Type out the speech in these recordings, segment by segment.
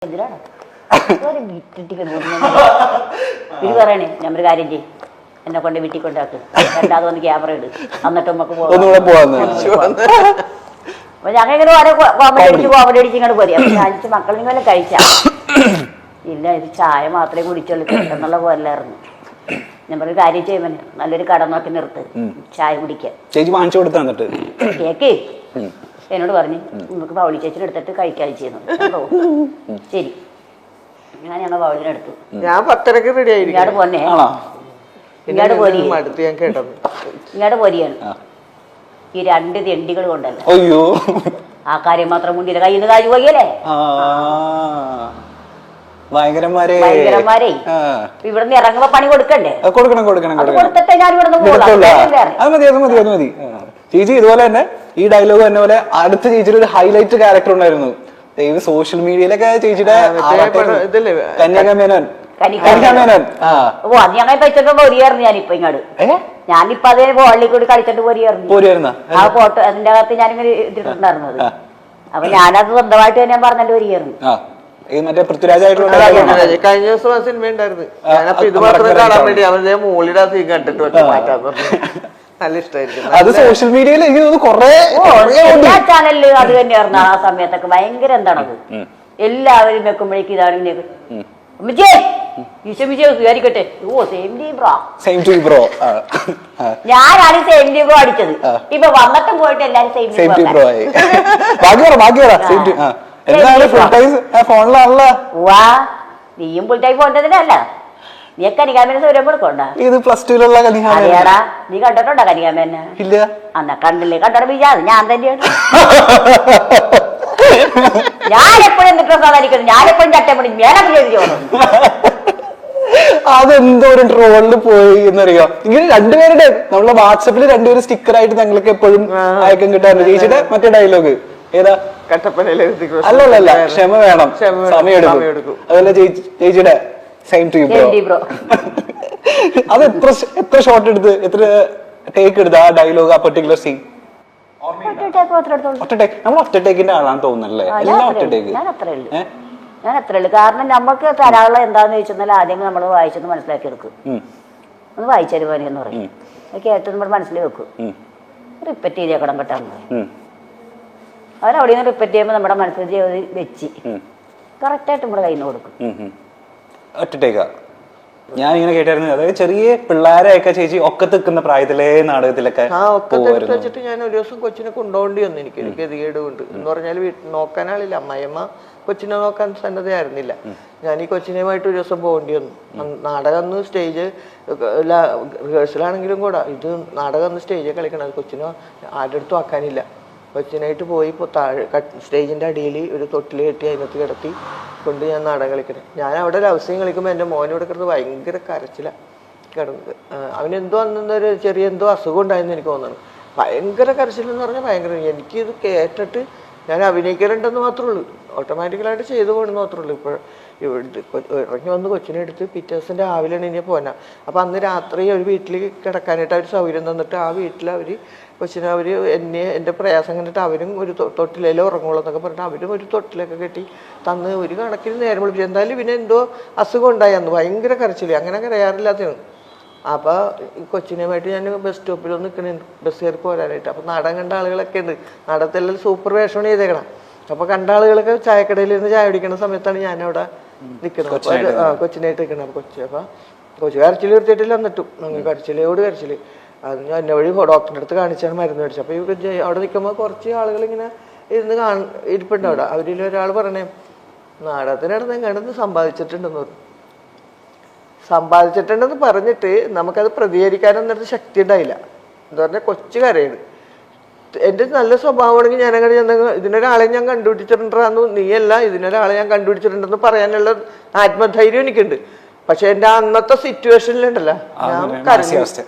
എന്തിനാണ് ഇത് പറയണേ ഞമ്മൊരു കാര്യം ചെയ്യും എന്നെ കൊണ്ട് വീട്ടിൽ കൊണ്ടാക്ക് രണ്ടാമത് വന്ന് ക്യാമറ ഇട് എന്നിട്ട് നമുക്ക് അപ്പൊ ഞങ്ങൾ ഇങ്ങനെ ഓരോ കോമഡി അടിച്ച് ഇങ്ങോട്ട് പോരി അപ്പൊ കഴിച്ച് മക്കൾ നിങ്ങളെ കഴിച്ച ഇല്ല ഇത് ചായ മാത്രമേ കുടിച്ചുള്ളൂ എന്നുള്ള പോലായിരുന്നു ഞാൻ പറഞ്ഞ കാര്യം ചെയ്യുമ്പോൾ നല്ലൊരു കട നോക്കി നിർത്ത് ചായ കുടിക്കാൻ ചേച്ചി വാങ്ങിച്ചു കൊടുത്താ എന്നിട്ട് കേക്ക് എന്നോട് പറഞ്ഞു നമുക്ക് പൗളി ചേച്ചിനെ എടുത്തിട്ട് കഴിക്കാൻ ചെയ്യുന്നു ശരി ഞാൻ ഞങ്ങൾ പൗളിനെടുത്തു ഞാൻ 10:30 റെഡി ആയിരിക്കും ഇങ്ങോട്ട് പോന്നെ ഇങ്ങോട്ട് പോരിയാണ് ഈ രണ്ട് തെണ്ടികൾ കൊണ്ടല്ല അയ്യോ ആ കാര്യം മാത്രം മുണ്ടിന്റെ കയ്യിൽ നിന്ന് കാര്യം പോയല്ലേ ഭയങ്കരന്മാരെ ഇവിടുന്ന് ഇറങ്ങുമ്പോ പണി കൊടുക്കണ്ടേ കൊടുത്തിട്ടേ ഞാൻ ഇവിടുന്ന് മതി ചേച്ചി ഇതുപോലെ തന്നെ ഈ ഡയലോഗ് തന്നെ പോലെ അടുത്ത ചേച്ചിയുടെ ഒരു ഹൈലൈറ്റ് ക്യാരക്ടർ ഉണ്ടായിരുന്നു സോഷ്യൽ മീഡിയയിലൊക്കെ ചേച്ചിയുടെ കന്യാകമേനോൻ ഓ അത് ഞങ്ങൾ വെച്ചിട്ട് പോരിയായിരുന്നു ഞാനിപ്പോ ഇങ്ങോട്ട് ഞാനിപ്പോ അതേ ബോളിൽ കൂടി കളിച്ചിട്ട് പോരിയായിരുന്നു ആ ഫോട്ടോ അതിന്റെ അകത്ത് ഞാനിങ്ങനെ ഇട്ടിട്ടുണ്ടായിരുന്നത് അപ്പൊ ഞാനത് സ്വന്തമായിട്ട് തന്നെ പറഞ്ഞിട്ട് വരികയായിരുന്നു കഴിഞ്ഞ ദിവസം ആ സിനിമ ഉണ്ടായിരുന്നു ഞാനപ്പോ ഇത് മാത്രം കാണാൻ വേണ്ടി അവരുടെ മോളിയുടെ സീൻ കണ്ടിട്ട് മാറ്റാൻ നല്ല ഇഷ്ടമായിരിക്കും അത് സോഷ്യൽ മീഡിയയിൽ എല്ലാ ചാനലിലും അത് തന്നെയായിരുന്നു ആ സമയത്തൊക്കെ ഭയങ്കര എന്താണത് എല്ലാവരും വെക്കുമ്പോഴേക്കും ഇതാണെങ്കിൽ വിചാരിക്കട്ടെ ഓ സെയിം ടീം ബ്രോ ഞാനാണ് സെയിം ടീം ബ്രോ അടിച്ചത് ഇപ്പൊ വന്നിട്ടും പോയിട്ട് എല്ലാരും സെയിം ടീം ബ്രോ വാ നീയും ഫുൾ ടൈം പോണ്ടതിനല്ല നീ കനികാമേനെ സൂര്യം കൊടുക്കണ്ട ഇത് +2 അറിയാടാ നീ കണ്ടിട്ടുണ്ടോ കനികാമേനെ ഇല്ല അന്ന കണ്ടില്ലേ കണ്ടോ വിചാരിച്ചു ഞാൻ തന്നെയാണ് ഞാനെപ്പോഴും എന്നിട്ടോ സാധാരിക്കുന്നു ഞാനെപ്പോഴും ചട്ടപ്പണി മേലെ ചെയ്തു അതെന്തോ ഒരു ട്രോളിൽ പോയി എന്നറിയോ ഇങ്ങനെ രണ്ടുപേരുടെ നമ്മളെ വാട്സപ്പിൽ രണ്ടുപേരും സ്റ്റിക്കറായിട്ട് ഞങ്ങൾക്ക് എപ്പോഴും അയക്കം കിട്ടാറുണ്ട് ചേച്ചിയുടെ മറ്റേ ഡയലോഗ് ഏതാ അല്ലല്ല ക്ഷമ വേണം സമയം എടുക്കും അതുപോലെ ചേച്ചിയുടെ സെയിം ടു ബ്രോ അത് എത്ര ഷോട്ട് എടുത്ത് എത്ര ടേക്ക് എടുത്ത് ആ ഡയലോഗ് ആ പെർട്ടിക്കുലർ സീൻ നമ്മൾ ഒറ്റ ടേക്കിന്റെ ആളാണ് തോന്നുന്നല്ലേ എല്ലാം ഒറ്റ ടേക്ക് ഞാൻ അത്രേ ഉള്ളൂ കാരണം നമുക്ക് തരാനുള്ള എന്താന്ന് ചോദിച്ചാൽ ആദ്യം നമ്മൾ വായിച്ചൊന്ന് മനസ്സിലാക്കി എടുക്കും ഒന്ന് വായിച്ചാൽ പോലെ എന്ന് പറയും അത് കേട്ട് നമ്മൾ മനസ്സിൽ വെക്കും റിപ്പീറ്റ് ചെയ്തേക്കണം കേട്ടാണ് അവരവിടെ നിന്ന് റിപ്പീറ്റ് ചെയ്യുമ്പോൾ നമ്മുടെ മനസ്സിൽ വെച്ച് കറക്റ്റായിട്ട് നമ്മുടെ കയ്യിൽ നിന്ന് കൊടുക്കും ഒറ്റ ടേക്കാ ഞാൻ ഇങ്ങനെ കേട്ടായിരുന്നു അതായത് ചെറിയ പിള്ളേരെയൊക്കെ ചേച്ചി ഒക്കെ നിൽക്കുന്ന പ്രായത്തിലെ നാടകത്തിലൊക്കെ വെച്ചിട്ട് ഞാൻ ഒരു ദിവസം കൊച്ചിനെ കൊണ്ടുപോകേണ്ടി വന്നു എനിക്ക് ഗതികേട് കൊണ്ട് എന്ന് പറഞ്ഞാൽ നോക്കാനാളില്ല അമ്മായിയമ്മ കൊച്ചിനെ നോക്കാൻ സന്നദ്ധയായിരുന്നില്ല ഞാൻ ഈ കൊച്ചിനെയുമായിട്ട് ഒരു ദിവസം പോകേണ്ടി വന്നു നാടകം ഒന്ന് സ്റ്റേജ് റിഹേഴ്സലാണെങ്കിലും കൂടെ ഇത് നാടകം ഒന്ന് സ്റ്റേജിൽ കളിക്കണം അത് കൊച്ചിനെ ആരുടെ അടുത്തും ആക്കാനില്ല കൊച്ചിനായിട്ട് പോയി ഇപ്പോൾ താഴെ സ്റ്റേജിൻ്റെ അടിയിൽ ഒരു തൊട്ടിൽ കെട്ടി അതിനകത്ത് കിടത്തി കൊണ്ട് ഞാൻ നാടകം കളിക്കണേ ഞാൻ അവിടെ ലവ്സ്യം കളിക്കുമ്പോൾ എൻ്റെ മോനോട് കിടന്ന് ഭയങ്കര കരച്ചിലാണ് കിടന്നത് അവനെന്തോ അന്നൊരു ചെറിയ എന്തോ അസുഖം ഉണ്ടായെന്ന് എനിക്ക് തോന്നുന്നു ഭയങ്കര കരച്ചിലെന്ന് പറഞ്ഞാൽ ഭയങ്കര എനിക്കിത് കേട്ടിട്ട് ഞാൻ അഭിനയിക്കലുണ്ടെന്ന് മാത്രമേ ഉള്ളൂ ഓട്ടോമാറ്റിക്കലായിട്ട് ചെയ്തു പോകണമെന്ന് മാത്രമേ ഉള്ളൂ ഇപ്പോൾ ഇറങ്ങി വന്ന് കൊച്ചിനെ എടുത്ത് പിറ്റേ ദിവസം രാവിലെയാണ് ഇനി പോനാ അപ്പോൾ അന്ന് രാത്രി ഒരു വീട്ടിൽ കിടക്കാനായിട്ട് അവർ സൗകര്യം തന്നിട്ട് ആ വീട്ടിൽ അവർ കൊച്ചിനെ അവർ എൻ്റെ പ്രയാസം കണ്ടിട്ട് അവരും ഒരു തൊട്ടിലേലോ ഉറങ്ങുള്ളൂ എന്നൊക്കെ പറഞ്ഞിട്ട് അവരും ഒരു തൊട്ടിലൊക്കെ കെട്ടി തന്ന് ഒരു കണക്കിന് നേരം വിളിപ്പിച്ചു എന്തായാലും പിന്നെ എന്തോ അസുഖം ഉണ്ടായി അന്ന് ഭയങ്കര കരച്ചില്ല അങ്ങനെ കരയാറില്ലാത്തതാണ് അപ്പോൾ ഈ കൊച്ചിനുമായിട്ട് ഞാൻ ബസ് സ്റ്റോപ്പിൽ ഒന്ന് നിൽക്കണുണ്ട് ബസ് കയറി പോരാനായിട്ട് അപ്പോൾ നാടകം കണ്ട ആളുകളൊക്കെ ഉണ്ട് നാടകത്തിലെല്ലാം സൂപ്പർ വേഷമാണ് ചെയ്തേക്കണം അപ്പോൾ കണ്ട ആളുകളൊക്കെ ചായക്കടയിൽ നിന്ന് ചായ കുടിക്കുന്ന സമയത്താണ് ഞാനവിടെ നിൽക്കുന്നത് കൊച്ചിനായിട്ട് നിൽക്കണം അപ്പോൾ കൊച്ചു കരച്ചിൽ നിർത്തിയിട്ടില്ല എന്നിട്ടും ഞങ്ങൾ കരച്ചിലോട് കരച്ചിൽ അത് ഞാൻ എന്നെ വഴി ഡോക്ടറിൻ്റെ അടുത്ത് കാണിച്ചാണ് മരുന്ന് മേടിച്ചത് അപ്പോൾ ഇവർ അവിടെ നിൽക്കുമ്പോൾ കുറച്ച് ആളുകൾ ഇങ്ങനെ ഇരുന്ന് ഇരിപ്പുണ്ട് അവിടെ അവരിൽ ഒരാൾ പറഞ്ഞേ നാടകത്തിനടുത്ത് എങ്ങാണ്ടെന്ന് സമ്പാദിച്ചിട്ടുണ്ടെന്ന് പറഞ്ഞിട്ട് നമുക്കത് പ്രതികരിക്കാനൊന്നും ശക്തി ഉണ്ടായില്ല എന്താ പറഞ്ഞാൽ കൊച്ചു കരയാണ് എൻ്റെ നല്ല സ്വഭാവമാണെങ്കിൽ ഞാനങ്ങനെ ഇതിനൊരാളെ ഞാൻ കണ്ടുപിടിച്ചിട്ടുണ്ടെന്ന് നീയല്ല ഇതിനൊരാളെ ഞാൻ കണ്ടുപിടിച്ചിട്ടുണ്ടെന്ന് പറയാനുള്ള ആത്മധൈര്യം എനിക്കുണ്ട് പക്ഷെ എൻ്റെ അന്നത്തെ സിറ്റുവേഷനിലുണ്ടല്ലോ ഞാൻ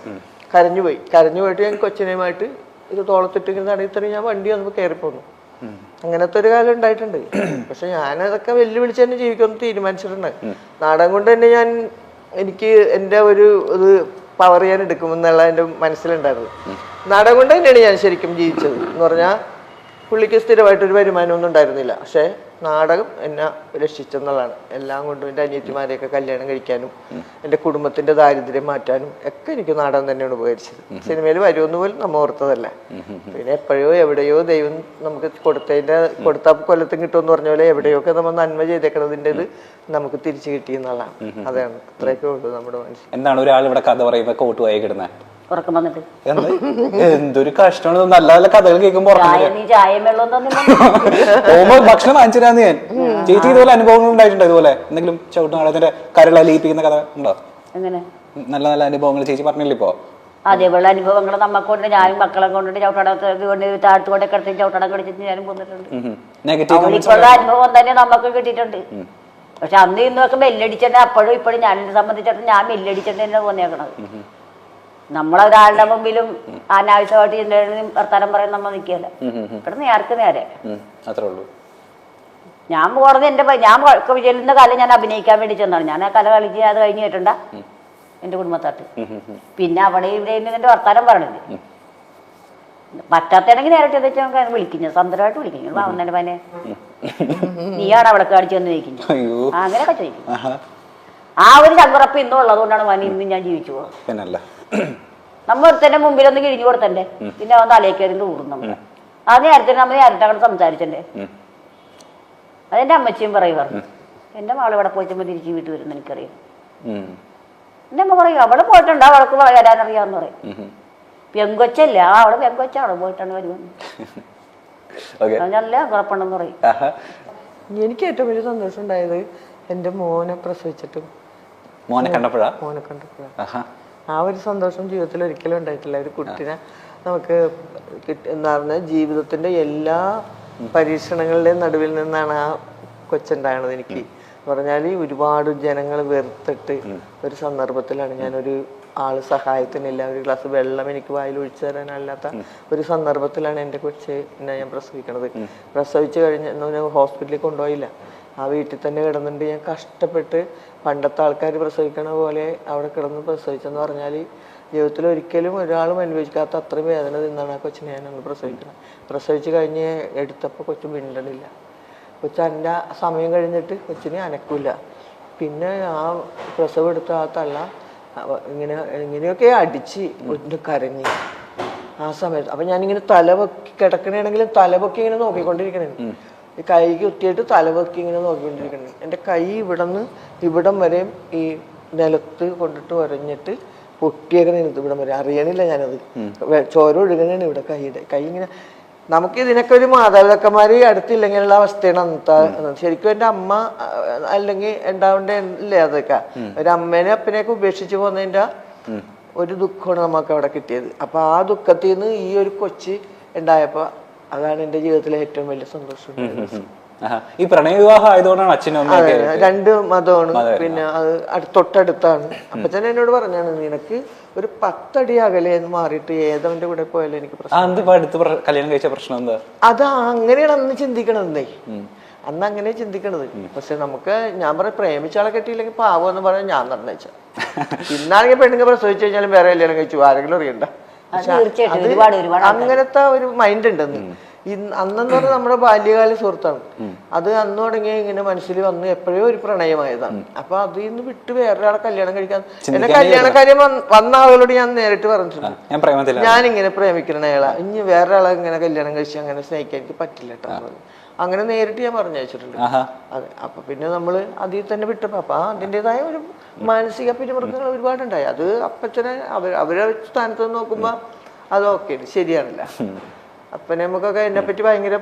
കരഞ്ഞു പോയിട്ട് ഞാൻ കൊച്ചിനെയുമായിട്ട് ഇത് തോളത്തിട്ടിങ്ങനെ നടത്തി ഞാൻ വണ്ടി വന്നപ്പോൾ കയറിപ്പോന്നു അങ്ങനത്തെ ഒരു കാലം ഉണ്ടായിട്ടുണ്ട് പക്ഷെ ഞാനതൊക്കെ വെല്ലുവിളിച്ച് തന്നെ ജീവിക്കുമെന്ന് തീരുമാനിച്ചിട്ടുണ്ട് നാടകം കൊണ്ട് തന്നെ എനിക്ക് എൻ്റെ ഒരു ഇത് പവർ ചെയ്യാൻ എടുക്കുമെന്നുള്ള എൻ്റെ മനസ്സിലുണ്ടായിരുന്നു നാടകം കൊണ്ട് തന്നെയാണ് ഞാൻ ശരിക്കും ജീവിച്ചത് എന്ന് പറഞ്ഞാൽ പുള്ളിക്ക് സ്ഥിരമായിട്ടൊരു വരുമാനമൊന്നും ഉണ്ടായിരുന്നില്ല. പക്ഷേ നാടകം എന്നെ രക്ഷിച്ചെന്നുള്ളതാണ്. എല്ലാം കൊണ്ടും എൻ്റെ അനിയത്തിമാരെയൊക്കെ കല്യാണം കഴിക്കാനും എൻ്റെ കുടുംബത്തിൻ്റെ ദാരിദ്ര്യം മാറ്റാനും ഒക്കെ എനിക്ക് നാടകം തന്നെയാണ് ഉപകരിച്ചത്. സിനിമയിൽ വരുമെന്ന് പോലും നമ്മൾ ഓർത്തതല്ല. പിന്നെ എപ്പോഴോ എവിടെയോ ദൈവം നമുക്ക് കൊടുത്ത കൊല്ലത്തും കിട്ടുമെന്ന് പറഞ്ഞ പോലെ എവിടെയൊക്കെ നമ്മൾ നന്മ ചെയ്തേക്കണതിൻ്റെത് നമുക്ക് തിരിച്ചു കിട്ടിയെന്നുള്ളതാണ്. അതാണ് അത്രയൊക്കെ ഉള്ളൂ നമ്മുടെ മനസ്സിൽ. എന്താണ് ഒരാൾ ഇവിടെ കഥ പറയുമ്പോ കോട്ട് വായി കിടുന്നത്? ഉറക്കം വന്നിട്ട് എന്തൊരു കഷ്ടമാണ്. നല്ല നല്ല കഥകൾ കേൾക്കുമ്പോ നീ ചായയും വെള്ളം തന്നില്ല. പോകുമ്പോ ഭക്ഷണം വാങ്ങിച്ചിരാന്ന് ഞാൻ. ചേച്ചി ഇതുപോലെ അനുഭവങ്ങൾ ഉണ്ടായിട്ടുണ്ട്? ഇതുപോലെ എന്തെങ്കിലും ചവിട്ട് നാടകത്തിന്റെ കരള ലയിപ്പിക്കുന്ന കഥ ഉണ്ടോ? എങ്ങനെ നല്ല നല്ല അനുഭവങ്ങൾ ചേച്ചി പറഞ്ഞില്ല ഇപ്പോ? അതേപോലെ അനുഭവങ്ങൾ നമ്മക്കൊണ്ട് ഞാനും മക്കളെ കൊണ്ടിട്ട് ചവിട്ടടക്ക് കൊണ്ട് താഴ്ത്തുകൊണ്ടേ കിടത്തി ചവിട്ടടം കടിച്ചിട്ട് ഞാനും പോന്നിട്ടുണ്ട്. അവളിപ്പോഴുള്ള അനുഭവം തന്നെ നമുക്ക് കിട്ടിയിട്ടുണ്ട്. പക്ഷെ അന്ന് ഇന്നൊക്കെ മെല്ലടിച്ചിട്ട് അപ്പോഴും ഇപ്പോഴും ഞാനെന്നെ സംബന്ധിച്ചിടത്തോളം ഞാൻ മെല്ലടിച്ചിട്ട് തന്നെ പോന്നേക്കണത്. നമ്മളൊരാളുടെ മുമ്പിലും അനാവശ്യമായിട്ട് ചിന്തയും വർത്താനം പറയാൻ നമ്മൾ നിൽക്കില്ല. ഇവിടെ നേർക്ക് നേരെ അത്രേ ഉള്ളൂ. ഞാൻ പോണത് ഞാൻ ചെല്ലുന്ന കല ഞാൻ അഭിനയിക്കാൻ വേണ്ടി ചെന്നാണ്. ഞാൻ ആ കല കളിച്ച് അത് കഴിഞ്ഞ് കേട്ടണ്ട എൻ്റെ കുടുംബത്താട്ട്. പിന്നെ അവിടെ ഇവിടെ എൻ്റെ വർത്താനം പറയണില്ല. പറ്റാത്തണെങ്കിൽ നേരിട്ട് വെച്ചാൽ വിളിക്കും. ഞാൻ സ്വന്തമായിട്ട് വിളിക്കും. വാങ്ങുന്നതിന്റെ പനെ നീയാണ് അവിടെ കാണിച്ചെന്ന് ചോദിക്കും. അങ്ങനെയൊക്കെ ചോദിക്കും. ആ ഒരു ചങ്കുറപ്പ് ഇന്നും ഉള്ളതുകൊണ്ടാണ് മനി ഇന്നും ഞാൻ ജീവിച്ചു പോകുന്നത്. നമ്മ ഒരുത്തന്റെ മുമ്പിലൊന്ന് കിഴിഞ്ഞു കൊടുത്തണ്ടേ, പിന്നെ അവൻ തലേക്കറി കൂടും. നമ്മൾ ആ നേരത്തെ നമ്മൾ നേരിട്ട് അങ്ങോട്ട് സംസാരിച്ചണ്ടേ. അതെന്റെ അമ്മച്ചിയും പറയും പറഞ്ഞു, എന്റെ മകൾ ഇവിടെ പോയിട്ട് തിരിച്ച് വീട്ടിൽ വരുന്ന എനിക്കറിയാം. എന്റെ അമ്മ പറയും അവിടെ പോയിട്ടുണ്ട്, അവൾക്ക് വരാനറിയാന്ന് പറയും. പെങ്കൊച്ചല്ല, അവിടെ പെങ്കൊച്ച അവിടെ പോയിട്ടാണ് വരുമെന്ന്. നല്ല കുഴപ്പമുണ്ടെന്ന് പറയും. എനിക്ക് ഏറ്റവും വലിയ സന്തോഷം ഉണ്ടായത് എൻ്റെ മോനെ പ്രസവിച്ചിട്ടും മോനെ കണ്ടപ്പോഴാ. ആ ഒരു സന്തോഷം ജീവിതത്തിൽ ഒരിക്കലും ഉണ്ടായിട്ടില്ല. ഒരു കുട്ടിനെ നമുക്ക് എന്താ പറഞ്ഞാൽ ജീവിതത്തിന്റെ എല്ലാ പരീക്ഷണങ്ങളുടെയും നടുവിൽ നിന്നാണ് ആ കൊച്ചുണ്ടായത്. എനിക്ക് പറഞ്ഞാൽ ഒരുപാട് ജനങ്ങൾ വെറുത്തിട്ട് ഒരു സന്ദർഭത്തിലാണ് ഞാനൊരു ആള് സഹായത്തിനില്ല, ഒരു ഗ്ലാസ് വെള്ളം എനിക്ക് വായിൽ ഒഴിച്ചു തരാനല്ലാത്ത ഒരു സന്ദർഭത്തിലാണ് എൻ്റെ കൊച്ചിനെ ഞാൻ പ്രസവിക്കണത്. പ്രസവിച്ചു കഴിഞ്ഞ് ഞാൻ ഹോസ്പിറ്റലിൽ കൊണ്ടുപോയില്ല, ആ വീട്ടിൽ തന്നെ കിടന്നിട്ട് ഞാൻ കഷ്ടപ്പെട്ട് പണ്ടത്തെ ആൾക്കാർ പ്രസവിക്കണ പോലെ അവിടെ കിടന്ന് പ്രസവിച്ചെന്ന് പറഞ്ഞാൽ ജീവിതത്തിൽ ഒരിക്കലും ഒരാളും അനുഭവിക്കാത്ത അത്രയും വേദന നിന്നാണ് ആ കൊച്ചിനെ ഞാനൊന്ന് പ്രസവിക്കണം. പ്രസവിച്ച് കഴിഞ്ഞ് എടുത്തപ്പോൾ കൊച്ചു മിണ്ടണില്ല. കൊച്ചൻ്റെ സമയം കഴിഞ്ഞിട്ട് കൊച്ചിനെ അനക്കില്ല. പിന്നെ ആ പ്രസവം എടുത്ത ആ തള്ള ഇങ്ങനെയൊക്കെ അടിച്ച് ഒന്ന് കരഞ്ഞ് ആ സമയത്ത്. അപ്പം ഞാനിങ്ങനെ തലപൊക്കി കിടക്കണമെങ്കിലും തലപൊക്കി ഇങ്ങനെ നോക്കിക്കൊണ്ടിരിക്കണേ, ഈ കൈ കുത്തിയിട്ട് തലപൊക്കി ഇങ്ങനെ നോക്കിക്കൊണ്ടിരിക്കണേ. എൻ്റെ കൈ ഇവിടം വരെയും ഈ നിലത്ത് കൊണ്ടിട്ട് ഉരഞ്ഞിട്ട് പൊട്ടിയൊക്കെ നിന്നത് ഇവിടം വരെ അറിയണില്ല ഞാനത്. ചോര ഒഴുകണാണ് ഇവിടെ കൈ ഇങ്ങനെ. നമുക്ക് ഇതിനൊക്കെ ഒരു മാതാപിതാക്കന്മാര് അടുത്തില്ലെങ്കിലുള്ള അവസ്ഥയാണ് അന്നത്തെ. ശരിക്കും എൻ്റെ അമ്മ അല്ലെങ്കിൽ ഉണ്ടാവേണ്ടല്ലേ അതൊക്കെ. ഒരു അമ്മേനെ അപ്പനെയൊക്കെ ഉപേക്ഷിച്ച് പോകുന്നതിൻ്റെ ഒരു ദുഃഖമാണ് നമുക്ക് അവിടെ കിട്ടിയത്. അപ്പൊ ആ ദുഃഖത്തിൽ നിന്ന് ഈ ഒരു കൊച്ച് ഉണ്ടായപ്പോ അതാണ് എൻ്റെ ജീവിതത്തിലെ ഏറ്റവും വലിയ സന്തോഷം. ഈ പ്രണയ വിവാഹം ആയതുകൊണ്ടാണ് അച്ഛനും രണ്ട് മതമാണ്, പിന്നെ അത് തൊട്ടടുത്താണ്. അപ്പൊ തന്നെ എന്നോട് പറഞ്ഞാണ്, നിനക്ക് ഒരു 10 അടി അകലെ മാറിയിട്ട് ഏതവന്റെ കൂടെ പോയാലും എനിക്ക് കല്യാണം കഴിച്ച പ്രശ്നം എന്താ? അത് അങ്ങനെയാണ് അന്ന് ചിന്തിക്കണതേ, അന്ന് അങ്ങനെ ചിന്തിക്കണത്. പക്ഷെ നമുക്ക് ഞാൻ പറയാം, പ്രേമിച്ചാളെ കെട്ടിയില്ലെങ്കിൽ പാവം എന്ന് പറയാൻ ഞാൻ നിർണ്ണയിച്ച. ഇന്നാണെങ്കിൽ പെണ്ണുങ്ങൾ പ്രസവിച്ചു കഴിഞ്ഞാലും വേറെ കല്യാണം കഴിച്ചു ആരെങ്കിലും അറിയണ്ട. അങ്ങനത്തെ ഒരു മൈൻഡ് ഉണ്ടെന്ന്. അന്നെന്ന് പറഞ്ഞാൽ നമ്മുടെ ബാല്യകാല സുഹൃത്താണ്. അത് അന്ന് തുടങ്ങി ഇങ്ങനെ മനസ്സിൽ വന്ന് എപ്പോഴോ ഒരു പ്രണയമായതാണ്. അപ്പൊ അതിൽ നിന്ന് വിട്ട് വേറൊരാളെ കല്യാണം കഴിക്കാൻ എന്നെ കല്യാണക്കാര്യം വന്ന ആളുകളോട് ഞാൻ നേരിട്ട് പറഞ്ഞിട്ടുണ്ട്, ഞാനിങ്ങനെ പ്രേമിക്കുന്ന അയാളാ, ഇനി വേറൊരാളെ ഇങ്ങനെ കല്യാണം കഴിച്ച് അങ്ങനെ സ്നേഹിക്കാൻ എനിക്ക് പറ്റില്ല കേട്ടോ. അങ്ങനെ നേരിട്ട് ഞാൻ പറഞ്ഞു അയച്ചിട്ടുണ്ട്. അതെ. അപ്പൊ പിന്നെ നമ്മള് അതിൽ തന്നെ വിട്ടപ്പോ അപ്പൊ അതിൻ്റെതായ ഒരു മാനസിക പിരിമുറുക്കങ്ങൾ ഒരുപാടുണ്ടായി. അത് അപ്പച്ചനെ അവരെ സ്ഥാനത്ത് നോക്കുമ്പോ അത് ഓക്കെ ശരിയാണല്ല. അപ്പനെ നമുക്കൊക്കെ എന്നെ പറ്റി ഭയങ്കര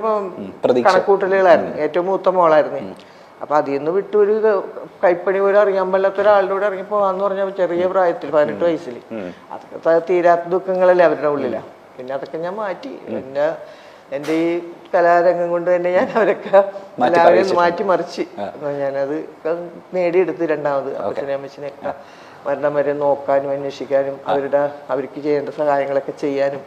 കണക്കൂട്ടലുകളായിരുന്നു. ഏറ്റവും മൂത്ത മോളായിരുന്നു. അപ്പൊ അതിൽ നിന്ന് വിട്ട് ഒരു കൈപ്പണി പോലും അറിയാൻ പാടില്ലാത്ത ഒരാളുടെ കൂടെ ഇറങ്ങി പോവാന്ന് പറഞ്ഞാൽ ചെറിയ പ്രായത്തിൽ 18 വയസ്സിൽ അതൊക്കെ തീരാത്ത ദുഃഖങ്ങളല്ലേ അവരുടെ ഉള്ളിലാ. പിന്നെ അതൊക്കെ ഞാൻ മാറ്റി. എൻ്റെ ഈ കലാരംഗം കൊണ്ട് തന്നെ ഞാൻ അവരൊക്കെ എല്ലാവരെയും മാറ്റിമറിച്ച് ഞാനത് നേടിയെടുത്ത്. രണ്ടാമത് അപ്പച്ചനെ അമ്മച്ചിനെയൊക്കെ മരണം വരെ നോക്കാനും അന്വേഷിക്കാനും അവർക്ക് ചെയ്യേണ്ട സഹായങ്ങളൊക്കെ ചെയ്യാനും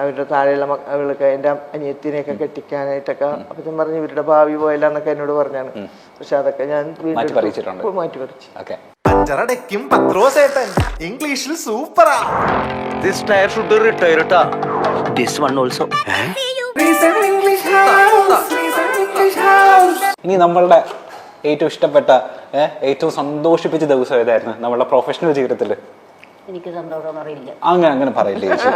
അവരുടെ താഴെയുള്ള അവൾക്ക് എൻ്റെ അനിയത്തിനെയൊക്കെ കെട്ടിക്കാനായിട്ടൊക്കെ അപ്പച്ചൻ പറഞ്ഞ് ഇവരുടെ ഭാവി പോയല്ല എന്നൊക്കെ എന്നോട് പറഞ്ഞാണ്. പക്ഷെ അതൊക്കെ ഞാൻ മാറ്റി പറിച്ചു. ഇംഗ്ലീഷിൽ സൂപ്പറാ. This tire should retire. This one also. ഇനി നമ്മളുടെ ഏറ്റവും ഇഷ്ടപ്പെട്ട ഏറ്റവും സന്തോഷിപ്പിച്ച ദിവസം ഏതായിരുന്നു നമ്മളുടെ പ്രൊഫഷണൽ ജീവിതത്തിൽ? എനിക്ക് സന്തോഷം അറിയില്ല. അങ്ങനെ പറയില്ലേ ചേച്ചി?